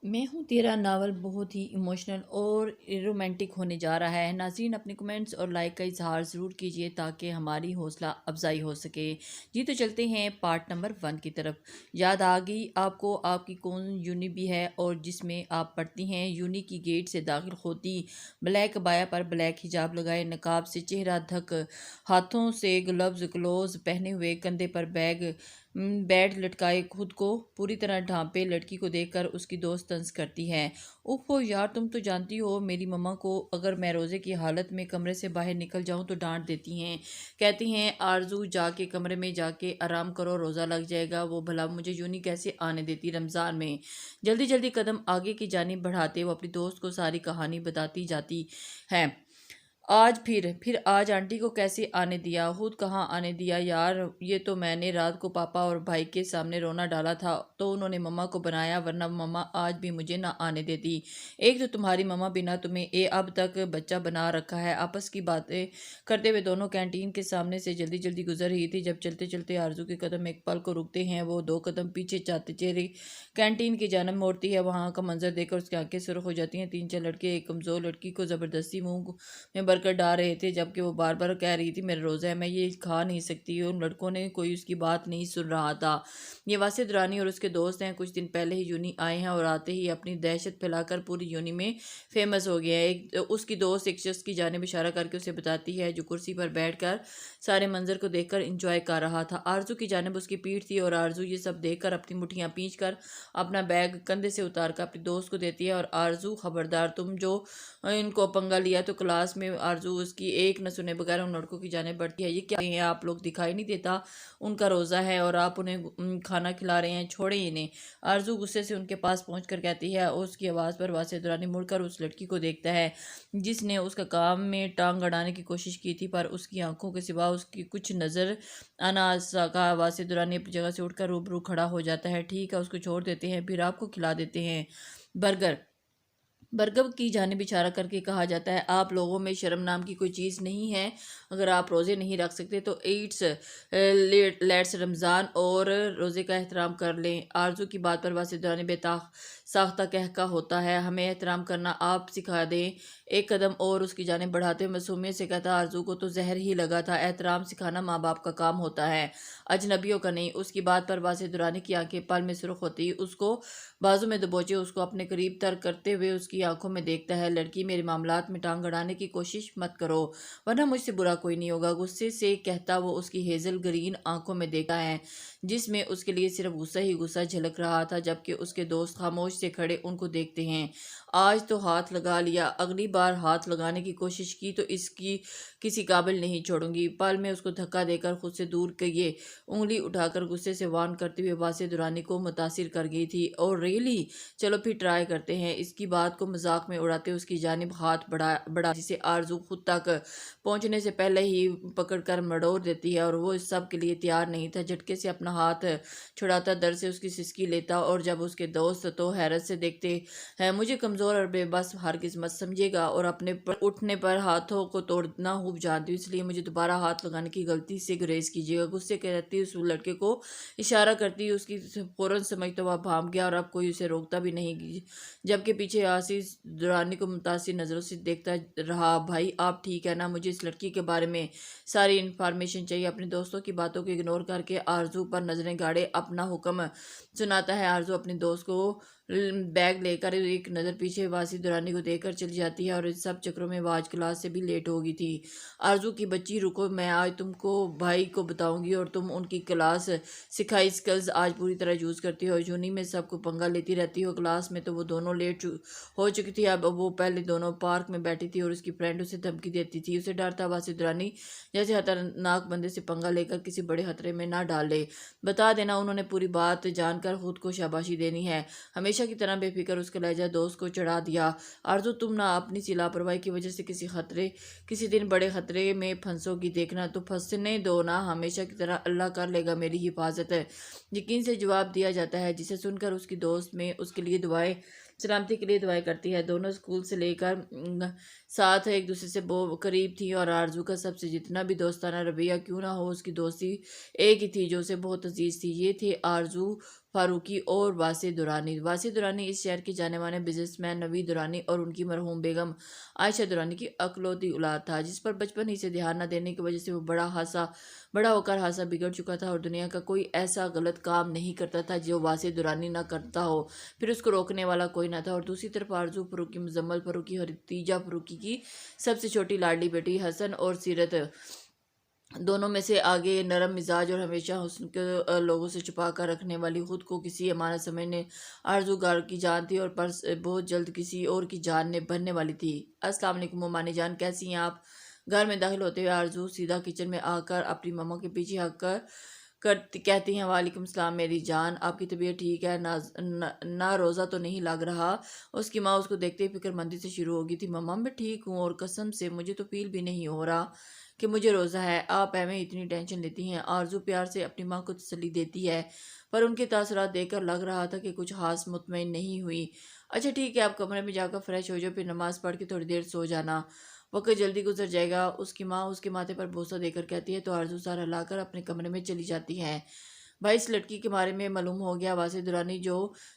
میں ہوں تیرا ناول بہت ہی ایموشنل اور رومانٹک ہونے جا رہا ہے۔ ناظرین اپنے کمنٹس اور لائک کا اظہار ضرور کیجیے تاکہ ہماری حوصلہ افزائی ہو سکے۔ جی تو چلتے ہیں پارٹ نمبر 1 کی طرف۔ یاد آ گئی آپ کو آپ کی کون یونی بھی ہے اور جس میں آپ پڑھتی ہیں۔ یونی کی گیٹ سے داخل ہوتی بلیک عبایا پر بلیک حجاب لگائے، نقاب سے چہرہ ڈھک، ہاتھوں سے گلوز کلوز پہنے ہوئے، کندھے پر بیٹ لٹکائے، خود کو پوری طرح ڈھانپے لڑکی کو دیکھ کر اس کی دوست طنز کرتی ہے۔ اوفو یار تم تو جانتی ہو میری مما کو اگر میں روزے کی حالت میں کمرے سے باہر نکل جاؤں تو ڈانٹ دیتی ہیں، کہتی ہیں آرزو جا کے کمرے میں جا کے آرام کرو روزہ لگ جائے گا۔ وہ بھلا مجھے یونی کیسے آنے دیتی رمضان میں؟ جلدی جلدی قدم آگے کی جانب بڑھاتے وہ اپنی دوست کو ساری کہانی بتاتی جاتی ہے۔ آج پھر آج آنٹی کو کیسے آنے دیا؟ خود کہاں آنے دیا یار؟ یہ تو میں نے رات کو پاپا اور بھائی کے سامنے رونا ڈالا تھا تو انہوں نے مما کو بنایا، ورنہ مما آج بھی مجھے نہ آنے دیتی۔ ایک تو تمہاری مما بنا تمہیں اب تک بچہ بنا رکھا ہے۔ آپس کی باتیں کرتے ہوئے دونوں کینٹین کے سامنے سے جلدی جلدی گزر رہی تھی جب چلتے چلتے آرزو کے قدم ایک پل کو رکتے ہیں۔ وہ 2 قدم پیچھے چاہتے چہرے کینٹین کی جانب موڑتی ہے۔ وہاں کا منظر دیکھ کر اس کی آنکھیں سرخ ہو جاتی ہیں۔ 3-4 لڑکے ایک کمزور لڑکی کو زبردستی منہ میں بھر کر ڈال رہے تھے جبکہ وہ بار بار کہہ رہی تھی میرا روزہ ہے، میں یہ کھا نہیں سکتی۔ ان لڑکوں نے کوئی اس کی بات نہیں سن رہا تھا۔ یہ واسع درانی اور اس کے دوست ہیں، کچھ دن پہلے ہی یونی آئے ہیں اور آتے ہی اپنی دہشت پھیلا کر پوری یونی میں فیمس ہو گئے ہیں۔ اس کی دوست ایک شخص کی جانب اشارہ کر کے اسے بتاتی ہے جو کرسی پر بیٹھ کر سارے منظر کو دیکھ کر انجوائے کر رہا تھا۔ آرزو کی جانب اس کی پیٹھ تھی اور آرزو یہ سب دیکھ کر اپنی مٹھیاں پینچ کر اپنا بیگ کندھے سے اتار کر اپنی دوست کو دیتی ہے اور آرزو خبردار تم جو ان کو پنگا لیا تو کلاس میں آرزو اس کی ایک نہ سنے بغیر ان لڑکوں کی جانب بڑھتی ہے۔ یہ کیا ہیں آپ لوگ؟ دکھائی نہیں دیتا ان کا روزہ ہے اور آپ انہیں کھانا کھلا رہے ہیں، چھوڑیں انہیں۔ آرزو غصے سے ان کے پاس پہنچ کر کہتی ہے، اس کی آواز پر واسع درانی مڑ کر اس لڑکی کو دیکھتا ہے جس نے اس کا کام میں ٹانگ اڑانے کی کوشش کی تھی پر اس کی آنکھوں کے سوا اس کی کچھ نظر آنا سکا۔ واسع درانی اپنی جگہ سے اٹھ کر روبرو کھڑا ہو جاتا ہے۔ ٹھیک ہے اس کو چھوڑ دیتے ہیں، پھر آپ کو کھلا دیتے ہیں برگر کی جانب اشارہ کر کے کہا جاتا ہے آپ لوگوں میں شرم نام کی کوئی چیز نہیں ہے؟ اگر آپ روزے نہیں رکھ سکتے تو ایٹس لیٹس رمضان اور روزے کا احترام کر لیں۔ آرزو کی بات پر واسع درانی بے ساختہ کہکا ہوتا ہے، ہمیں احترام کرنا آپ سکھا دیں۔ ایک قدم اور اس کی جانب بڑھاتے ہوئے معصومیت سے کہتا آرزو کو تو زہر ہی لگا تھا، احترام سکھانا ماں باپ کا کام ہوتا ہے، اجنبیوں کا نہیں۔ اس کی بات پر واسع درانی کی آنکھیں پل میں سرخ ہوتی، اس کو بازو میں دبوچے اس کو اپنے قریب تر کرتے ہوئے اس کی آنکھوں میں دیکھتا ہے، لڑکی میرے معاملات میں ٹانگ اڑانے کی کوشش مت کرو ورنہ مجھ سے برا کوئی نہیں ہوگا۔ غصے سے کہتا وہ اس کی ہیزل گرین آنکھوں میں دیکھتا ہے جس میں اس کے لیے صرف غصہ ہی غصہ جھلک رہا تھا جبکہ اس کے دوست خاموش سے کھڑے ان کو دیکھتے ہیں۔ آج تو ہاتھ لگا لیا، اگلی بار ہاتھ لگانے کی کوشش کی تو اس کی کسی قابل نہیں چھوڑوں گی۔ پل میں اس کو دھکا دے کر خود سے دور کیے انگلی اٹھا کر غصے سے وارن کرتے ہوئے واسع درانی کو متاثر کر گئی تھی۔ اور ریئلی چلو پھر ٹرائی کرتے ہیں۔ اس کی بات کو مذاق میں اڑاتے اس کی جانب ہاتھ بڑھا جسے آرزو خود تک پہنچنے سے پہلے ہی پکڑ کر مڑوڑ دیتی ہے اور وہ اس سب کے لیے تیار نہیں تھا۔ جھٹکے سے اپنا ہاتھ چھڑاتا در سے اس کی سسکی لیتا اور جب اس کے دوست تو حیرت سے دیکھتے ہیں مجھے کمزور اور بے بس ہرگز مت سمجھے گا اور اپنے اٹھنے پر ہاتھوں کو توڑنا خوب جانتی ہوں، اس لیے مجھے دوبارہ ہاتھ لگانے کی غلطی سے گریز کیجیے گا۔ غصے کرتی اس لڑکے کو اشارہ کرتی اس کی فوراً سمجھ تو وہ بھانپ گیا اور اب کوئی اسے روکتا بھی نہیں جبکہ پیچھے آصف درانی کو متاثر نظروں سے دیکھتا رہا۔ بھائی آپ ٹھیک ہے نا؟ مجھے اس لڑکی کے بارے میں ساری انفارمیشن چاہیے۔ اپنے دوستوں کی باتوں کو اگنور کر کے آرزو پر نظریں گاڑے اپنا حکم سناتا ہے۔ آرزو اپنے دوست کو بیگ لے کر ایک نظر پیچھے واسع درانی کو دیکھ کر چلی جاتی ہے اور ان سب چکروں میں وہ آج کلاس سے بھی لیٹ ہو گئی تھی۔ آرزو کی بچی رکو، میں آج تم کو بھائی کو بتاؤں گی اور تم ان کی کلاس سکھائی سکلز آج پوری طرح یوز کرتی ہو۔ یونی میں سب کو پنگا لیتی رہتی ہو، کلاس میں تو وہ دونوں لیٹ ہو چکی تھی، اب وہ پہلے دونوں پارک میں بیٹھی تھی اور اس کی فرینڈ اسے دھمکی دیتی تھی۔ اسے ڈر تھا واسع درانی جیسے خطرناک بندے سے پنگا لے کر کسی بڑے خطرے میں نہ ڈال لے۔ بتا دینا انہوں نے پوری بات جان کر خود کو شاباشی دینی ہے۔ ہمیشہ کی طرح بے فکر اس کا لہجہ دوست کو چڑھا دیا۔ آرزو تم نہ اپنی سی لاپرواہی کی وجہ سے کسی دن بڑے خطرے میں پھنسو گی، دیکھنا تو پھنسنے دو نا، ہمیشہ کی طرح اللہ کر لے گا میری حفاظت، یقین سے جواب دیا جاتا ہے جسے سن کر اس کی دوست میں اس کے لیے سلامتی کے لیے دعائیں کرتی ہے۔ دونوں اسکول سے لے کر ساتھ ایک دوسرے سے قریب تھی اور آرزو کا سب سے جتنا بھی دوستانہ رویہ کیوں نہ ہو اس کی دوستی ایک ہی تھی جو اسے بہت عزیز تھی، یہ تھے آرزو فاروقی اور واصع درانی۔ واصع درانی اس شہر کے جانے مانے بزنس مین نوید درانی اور ان کی مرحوم بیگم عائشہ درانی کی اکلوتی اولاد تھا، جس پر بچپن ہی سے دھیان نہ دینے کی وجہ سے وہ بڑا ہو کر خاصا بگڑ چکا تھا اور دنیا کا کوئی ایسا غلط کام نہیں کرتا تھا جو واصع درانی نہ کرتا ہو، پھر اس کو روکنے والا کوئی نہ تھا۔ اور دوسری طرف آرزو فاروقی، مزمل فاروقی اور تیجا فاروقی کی سب سے چھوٹی لاڈلی بیٹی، حسن اور سیرت دونوں میں سے آگے، نرم مزاج اور ہمیشہ حسن کے لوگوں سے چھپا کر رکھنے والی، خود کو کسی امانت سمجھنے آرزوگار کی جان تھی اور پر بہت جلد کسی اور کی جان بننے والی تھی۔ السلام علیکم ممانی جان، کیسی ہیں آپ؟ گھر میں داخل ہوتے ہوئے آرزو سیدھا کچن میں آ کر اپنی ماما کے پیچھے ہک کر کہتی ہیں، وعلیکم السلام میری جان، آپ کی طبیعت ٹھیک ہے؟ نہ روزہ تو نہیں لگ رہا؟ اس کی ماں اس کو دیکھتے ہی فکر مندی سے شروع ہو گئی تھی۔ ماما میں ٹھیک ہوں، اور قسم سے مجھے تو فیل بھی نہیں ہو رہا کہ مجھے روزہ ہے، آپ ایویں اتنی ٹینشن لیتی ہیں۔ آرزو پیار سے اپنی ماں کو تسلی دیتی ہے، پر ان کے تاثرات دیکھ کر لگ رہا تھا کہ کچھ خاص مطمئن نہیں ہوئی۔ اچھا ٹھیک ہے، آپ کمرے میں جا کر فریش ہو جاؤ، پھر نماز پڑھ کے تھوڑی دیر سو جانا، وقت جلدی گزر جائے گا۔ اس کی ماں اس کے ماتھے پر بوسہ دے کر کہتی ہے تو آرزو سارا لا کر اپنے کمرے میں چلی جاتی ہے۔ بھائی اس لڑکی کے بارے میں معلوم ہو گیا؟ واصع درانی جو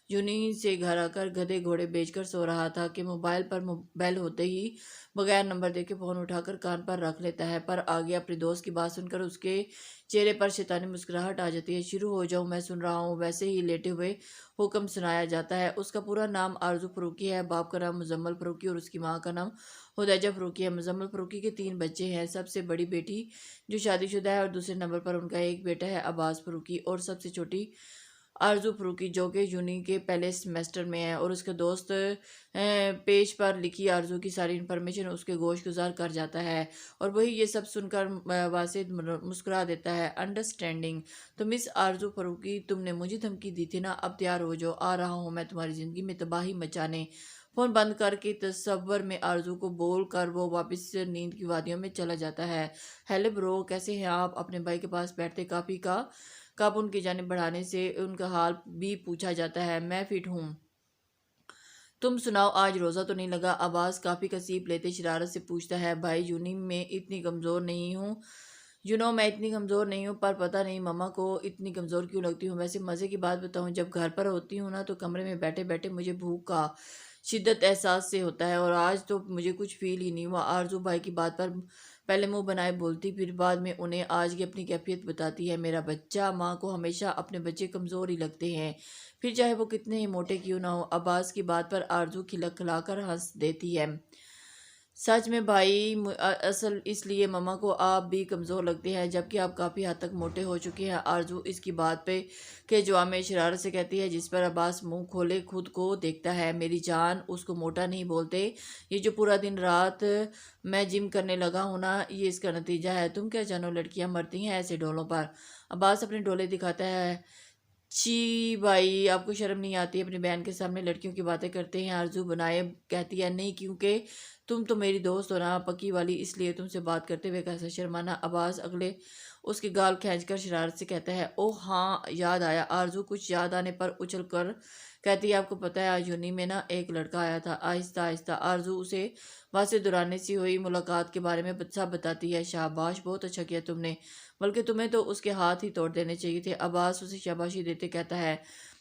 یونین سے گھر آ کر گدھے گھوڑے بیچ کر سو رہا تھا کہ موبائل پر بیل ہوتے ہی بغیر نمبر دیکھے فون اٹھا کر کان پر رکھ لیتا ہے، پر آگے اپنے دوست کی بات سن کر اس کے چہرے پر شیطانی مسکراہٹ آ جاتی ہے۔ شروع ہو جاؤ، میں سن رہا ہوں۔ ویسے ہی لیٹے ہوئے حکم سنایا جاتا ہے۔ اس کا پورا نام آرزو فاروقی ہے، باپ کا نام مزمل فاروقی اور اس کی ماں کا نام ہدیجہ فاروقی ہے۔ مزمل فاروقی کے 3 بچے ہیں، سب سے بڑی بیٹی جو شادی شدہ ہے اور دوسرے نمبر پر ان کا ایک بیٹا ہے عباس فاروقی، اور سب سے چھوٹی آرزو فاروقی جو کہ یونی کے پہلے سیمسٹر میں ہے، اور اس کا دوست پیج پر لکھی آرزو کی ساری انفارمیشن اس کے گوش گزار کر جاتا ہے، اور وہی یہ سب سن کر واصع مسکرا دیتا ہے۔ انڈرسٹینڈنگ؟ تو مس آرزو فاروقی، تم نے مجھے دھمکی دی تھی نا، اب تیار ہو جاؤ، آ رہا ہوں میں تمہاری زندگی میں تباہی مچانے۔ فون بند کر کے تصور میں آرزو کو بول کر وہ واپس نیند کی وادیوں میں چلا جاتا ہے۔ ہیلو برو، کیسے ہیں آپ؟ اپنے بھائی کے پاس بیٹھتے کافی کا کپ ان کی جانب بڑھانے سے ان کا حال بھی پوچھا جاتا ہے۔ میں فٹ ہوں، تم سناؤ، آج روزہ تو نہیں لگا؟ عباس کافی کا سیپ لیتے شرارت سے پوچھتا ہے۔ بھائی میں اتنی کمزور نہیں ہوں، میں اتنی کمزور نہیں ہوں، پر پتہ نہیں ماما کو اتنی کمزور کیوں لگتی ہوں۔ ویسے مزے کی بات بتاؤں، جب گھر پر ہوتی ہوں نا تو کمرے میں بیٹھے بیٹھے مجھے بھوک کا شدت احساس سے ہوتا ہے، اور آج تو مجھے کچھ فیل ہی نہیں ہوا۔ آرزو بھائی کی بات پر پہلے منہ بنائے بولتی، پھر بعد میں انہیں آج کی اپنی کیفیت بتاتی ہے۔ میرا بچہ، ماں کو ہمیشہ اپنے بچے کمزور ہی لگتے ہیں، پھر چاہے وہ کتنے ہی موٹے کیوں نہ ہو۔ عباس کی بات پر آرزو کھلا کر ہنس دیتی ہے۔ سچ میں بھائی، اصل اس لیے ماما کو آپ بھی کمزور لگتے ہیں، جبکہ آپ کافی حد تک موٹے ہو چکے ہیں۔ آرزو اس کی بات پہ کے جواب میں شرارت سے کہتی ہے، جس پر عباس منہ کھولے خود کو دیکھتا ہے۔ میری جان، اس کو موٹا نہیں بولتے، یہ جو پورا دن رات میں جم کرنے لگا ہوں نا، یہ اس کا نتیجہ ہے۔ تم کیا جانو، لڑکیاں مرتی ہیں ایسے ڈولوں پر؟ عباس اپنے ڈولے دکھاتا ہے۔ چھی بھائی، آپ کو شرم نہیں آتی؟ اپنی بہن کے سامنے لڑکیوں کی باتیں کرتے ہیں؟ آرزو بنائے کہتی ہے، نہیں، کیونکہ تم تو میری دوست ہو نا پکی والی، اس لیے تم سے بات کرتے ہوئے کیسا شرمانا۔ عباس اگلے اس کی گال کھینچ کر شرارت سے کہتا ہے، اوہ ہاں یاد آیا۔ آرزو کچھ یاد آنے پر اچھل کر کہتی ہے، آپ کو پتہ ہے آج یونی میں نا ایک لڑکا آیا تھا۔ آہستہ آہستہ آرزو اسے واصع درانی سے ہوئی ملاقات کے بارے میں سب بتاتی ہے۔ شاباش، بہت اچھا کیا تم نے، بلکہ تمہیں تو اس کے ہاتھ ہی توڑ دینے چاہیے تھے۔ عباس اسے شاباشی دیتے کہتا ہے،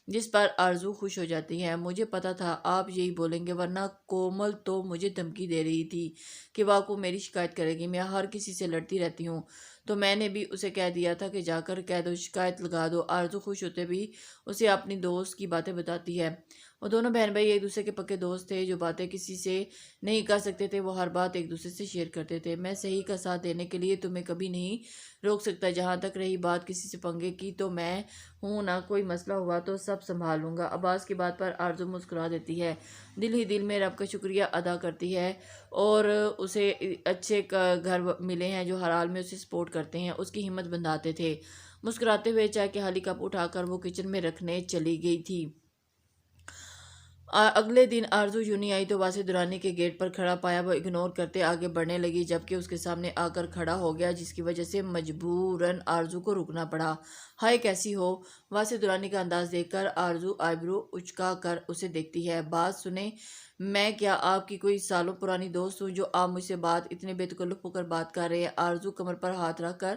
جس پر آرزو خوش ہو جاتی ہے۔ مجھے پتا تھا آپ یہی بولیں گے، ورنہ کومل تو مجھے دھمکی دے رہی تھی کہ وہ میری شکایت کرے گی۔ میں ہر کسی سے لڑتی رہتی ہوں، تو میں نے بھی اسے کہہ دیا تھا کہ جا کر کہہ دو، شکایت لگا دو۔ آرزو خوش ہوتے بھی اسے اپنی دوست کی باتیں بتاتی ہے۔ وہ دونوں بہن بھائی ایک دوسرے کے پکے دوست تھے، جو باتیں کسی سے نہیں کر سکتے تھے، وہ ہر بات ایک دوسرے سے شیئر کرتے تھے۔ میں صحیح کا ساتھ دینے کے لیے تمہیں کبھی نہیں روک سکتا۔ جہاں تک رہی بات کسی سے پنگے کی، تو میں ہوں نا، کوئی مسئلہ ہوا تو سب سنبھال لوں گا۔ عباس کی بات پر آرزو مسکرا دیتی ہے، دل ہی دل میں رب کا شکریہ ادا کرتی ہے، اور اسے اچھے گھر ملے ہیں جو ہر حال میں اسے سپورٹ کرتے ہیں، اس کی ہمت بندھاتے تھے۔ مسکراتے ہوئے چائے کے خالی کپ اٹھا کر وہ کچن میں رکھنے چلی گئی تھی۔ اگلے دن آرزو یونی آئی تو واصع درانی کے گیٹ پر کھڑا پایا وہ اگنور کرتے آگے بڑھنے لگی، جبکہ اس کے سامنے آ کر کھڑا ہو گیا، جس کی وجہ سے مجبوراً آرزو کو رکنا پڑا۔ ہائے، کیسی ہو؟ واصع درانی کا انداز دیکھ کر آرزو آئیبرو اچکا کر اسے دیکھتی ہے۔ بات سنیں، میں کیا آپ کی کوئی سالوں پرانی دوست ہوں جو آپ مجھ سے اتنے بے تکلف ہو کر بات کر رہے ہیں؟ آرزو کمر پر ہاتھ رکھ کر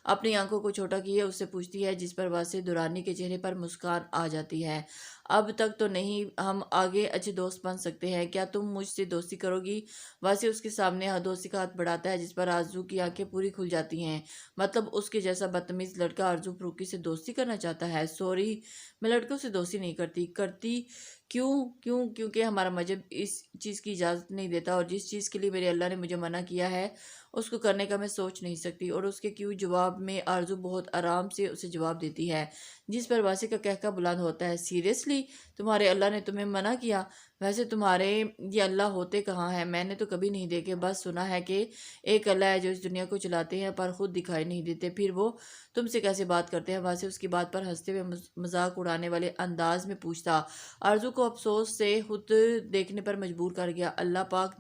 اپنی آنکھوں کو چھوٹا کیے اس سے پوچھتی ہے، جس پر واسع درانی کے چہرے پر مسکان آ جاتی ہے۔ اب تک تو نہیں، ہم آگے اچھے دوست بن سکتے ہیں، کیا تم مجھ سے دوستی کرو گی؟ واسع اس کے سامنے دوستی کا ہاتھ بڑھاتا ہے، جس پر آرزو کی آنکھیں پوری کھل جاتی ہیں۔ مطلب اس کے جیسا بدتمیز لڑکا آرزو فروخی سے دوستی کرنا چاہتا ہے؟ سوری، میں لڑکوں سے دوستی نہیں کرتی۔ کیونکہ ہمارا مذہب اس چیز کی اجازت نہیں دیتا، اور جس چیز کے لیے میرے اللہ نے مجھے منع کیا ہے اس کو کرنے کا میں سوچ نہیں سکتی۔ اور اس کے کیوں جواب میں آرزو بہت آرام سے اسے جواب دیتی ہے، جس پر واسع کا کہکہ بلند ہوتا ہے۔ سیریسلی، تمہارے اللہ نے تمہیں منع کیا؟ ویسے تمہارے یہ اللہ ہوتے کہاں ہیں؟ میں نے تو کبھی نہیں دیکھے، بس سنا ہے کہ ایک اللہ ہے جو اس دنیا کو چلاتے ہیں پر خود دکھائی نہیں دیتے۔ پھر وہ تم سے کیسے بات کرتے ہیں؟ واسع اس کی بات پر ہنستے ہوئے مذاق اڑانے والے انداز میں پوچھتا۔ آرزو کو افسوس سے خود دیکھنے پر مجبور کر گیا۔ اللہ پاک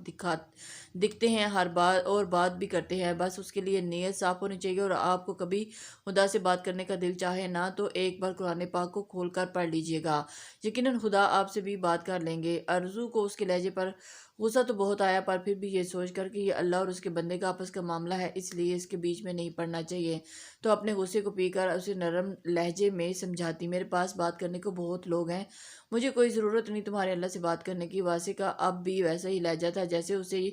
دکھتے ہیں ہر بات اور بات بھی کرتے ہیں، بس اس کے لیے نیت صاف ہونی چاہیے۔ اور آپ کو کبھی خدا سے بات کرنے کا دل چاہے نا تو ایک بار قرآن پاک کو کھول کر پڑھ لیجئے گا، یقیناً خدا آپ سے بھی بات کر لیں گے۔ آرزو کو اس کے لہجے پر غصہ تو بہت آیا، پر پھر بھی یہ سوچ کر کہ یہ اللہ اور اس کے بندے کا آپس کا معاملہ ہے، اس لیے اس کے بیچ میں نہیں پڑنا چاہیے، تو اپنے غصے کو پی کر اسے نرم لہجے میں سمجھاتی، میرے پاس بات کرنے کو بہت لوگ ہیں، مجھے کوئی ضرورت نہیں تمہارے اللہ سے بات کرنے کی۔ واسع کا اب بھی ویسا ہی لہجہ تھا جیسے اسے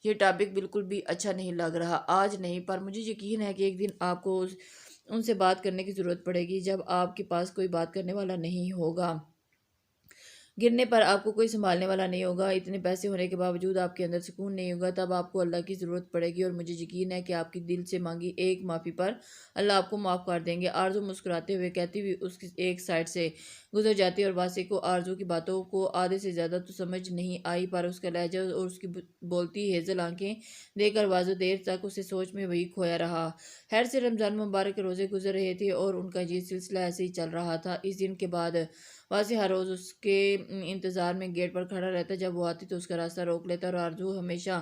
یہ ٹاپک بالکل بھی اچھا نہیں لگ رہا۔ آج نہیں، پر مجھے یقین ہے کہ ایک دن آپ کو ان سے بات کرنے کی ضرورت پڑے گی، جب آپ کے پاس کوئی بات کرنے والا نہیں ہوگا، گرنے پر آپ کو کوئی سنبھالنے والا نہیں ہوگا، اتنے پیسے ہونے کے باوجود آپ کے اندر سکون نہیں ہوگا، تب آپ کو اللہ کی ضرورت پڑے گی، اور مجھے یقین ہے کہ آپ کی دل سے مانگی ایک معافی پر اللہ آپ کو معاف کر دیں گے۔ آرزو مسکراتے ہوئے کہتی ہوئی اس کی ایک سائڈ سے گزر جاتی، اور واسع کو آرزو کی باتوں کو آدھے سے زیادہ تو سمجھ نہیں آئی، پر اس کا لہجہ اور اس کی بولتی ہیزل آنکھیں دیکھ کر واضح دیر تک اسے سوچ میں وہی کھویا رہا۔ خیر سے رمضان مبارک کے روزے گزر رہے تھے اور ان کا یہ سلسلہ ایسے ہی چل رہا تھا۔ اس دن کے بعد واسع ہر روز اس کے انتظار میں گیٹ پر کھڑا رہتا، جب وہ آتی تو اس کا راستہ روک لیتا، اور آرزو ہمیشہ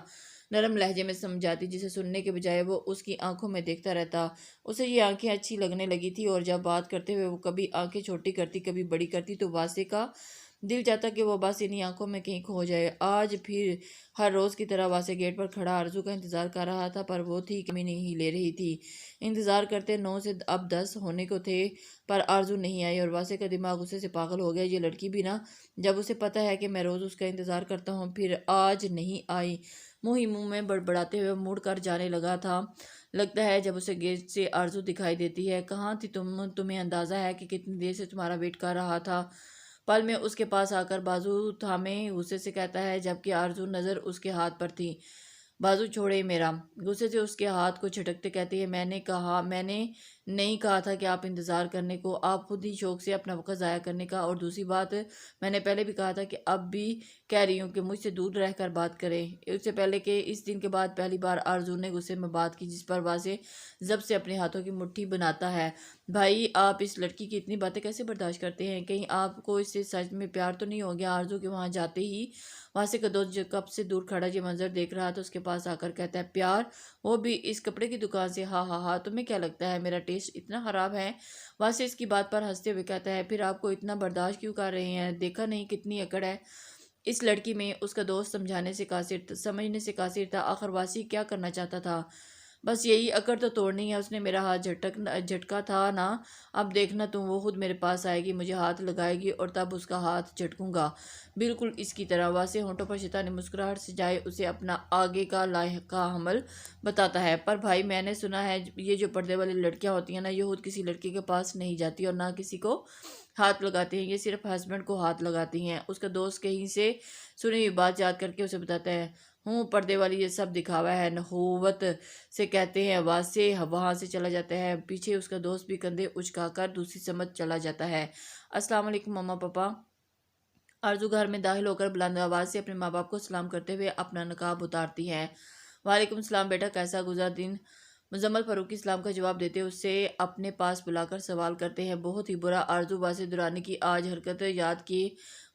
نرم لہجے میں سمجھاتی، جسے سننے کے بجائے وہ اس کی آنکھوں میں دیکھتا رہتا۔ اسے یہ آنکھیں اچھی لگنے لگی تھی، اور جب بات کرتے ہوئے وہ کبھی آنکھیں چھوٹی کرتی کبھی بڑی کرتی تو واسع کا دل چاہتا کہ وہ بس انہی آنکھوں میں کہیں کھو جائے۔ آج پھر ہر روز کی طرح واسع گیٹ پر کھڑا آرزو کا انتظار کر رہا تھا، پر وہ تھی کمی نہیں لے رہی تھی۔ انتظار کرتے 9 سے اب 10 ہونے کو تھے، پر آرزو نہیں آئی، اور واسع کا دماغ غصے سے پاگل ہو گیا۔ یہ لڑکی بھی نا، جب اسے پتہ ہے کہ میں روز اس کا انتظار کرتا ہوں، پھر آج نہیں آئی۔ منہ ہی منہ میں بڑبڑاتے ہوئے مڑ کر جانے لگا تھا۔ لگتا ہے جب اسے گیٹ سے آرزو دکھائی دیتی ہے، کہاں تھی تم؟ تمہیں اندازہ ہے کہ کتنی دیر سے تمہارا ویٹ کر رہا تھا؟ پل میں اس کے پاس آ کر بازو تھامے غصے سے کہتا ہے، جبکہ آرزو نظر اس کے ہاتھ پر تھی۔ بازو چھوڑے میرا، غصے سے اس کے ہاتھ کو جھٹکتے کہتی ہے، میں نے نہیں کہا تھا کہ آپ انتظار کرنے کو، آپ خود ہی شوق سے اپنا وقت ضائع کرنے کا، اور دوسری بات میں نے پہلے بھی کہا تھا کہ اب بھی کہہ رہی ہوں کہ مجھ سے دور رہ کر بات کریں، اس سے پہلے کہ اس دن کے بعد پہلی بار آرزو نے غصے میں بات کی، جس پر واسع ضبط سے اپنے ہاتھوں کی مٹھی بناتا ہے۔ بھائی، آپ اس لڑکی کی اتنی باتیں کیسے برداشت کرتے ہیں؟ کہیں آپ کو اس سے سچ میں پیار تو نہیں ہو گیا؟ آرزو کے وہاں جاتے ہی واسع کا دوست جو کب سے دور کھڑا یہ منظر دیکھ رہا تھا، اس کے پاس آ کر کہتا ہے، پیار؟ وہ بھی اس کپڑے کی دکان سے؟ ہاں ہاں ہاں، تمہیں کیا لگتا ہے میرا ٹیسٹ اتنا خراب ہے؟ واسع اس کی بات پر ہنستے ہوئے کہتا ہے، پھر آپ کو اتنا برداشت کیوں کر رہے ہیں؟ دیکھا نہیں کتنی اکڑ ہے اس لڑکی میں؟ اس کا دوست سمجھنے سے قاصر تھا۔ آخر واسع کیا کرنا چاہتا تھا؟ بس یہی، اکڑ تو توڑنی ہے۔ اس نے میرا ہاتھ جھٹکا تھا نا، اب دیکھنا تم، وہ خود میرے پاس آئے گی، مجھے ہاتھ لگائے گی، اور تب اس کا ہاتھ جھٹکوں گا، بالکل اس کی طرح۔ واسع ہونٹوں پر شیطانی مسکراہٹ سجائے اسے اپنا آگے کا لاحقہ عمل بتاتا ہے، پر بھائی میں نے سنا ہے یہ جو پردے والی لڑکیاں ہوتی ہیں نا، یہ خود کسی لڑکی کے پاس نہیں جاتی اور نہ کسی کو ہاتھ لگاتی ہیں، یہ صرف ہسبینڈ کو ہاتھ لگاتی ہیں۔ اس کا دوست کہیں سے سنی ہوئی بات یاد کر کے اسے بتاتا ہے، پردے والی یہ سب دکھاوا ہے، نخوت سے کہتے ہیں۔ واسع وہاں سے چلا جاتا ہے، پیچھے اس کا دوست بھی کندھے اچکا کر دوسری سمت چلا جاتا ہے۔ السلام علیکم ماما پاپا۔ آرزو گھر میں داخل ہو کر بلند آواز سے اپنے ماں باپ کو سلام کرتے ہوئے اپنا نقاب اتارتی ہے۔ وعلیکم السلام بیٹا، کیسا گزرا دن؟ مزمل فاروقی سلام کا جواب دیتے اسے اپنے پاس بلا کر سوال کرتے ہیں، بہت ہی برا۔ آرزو واسع درانی کی آج حرکت یاد کی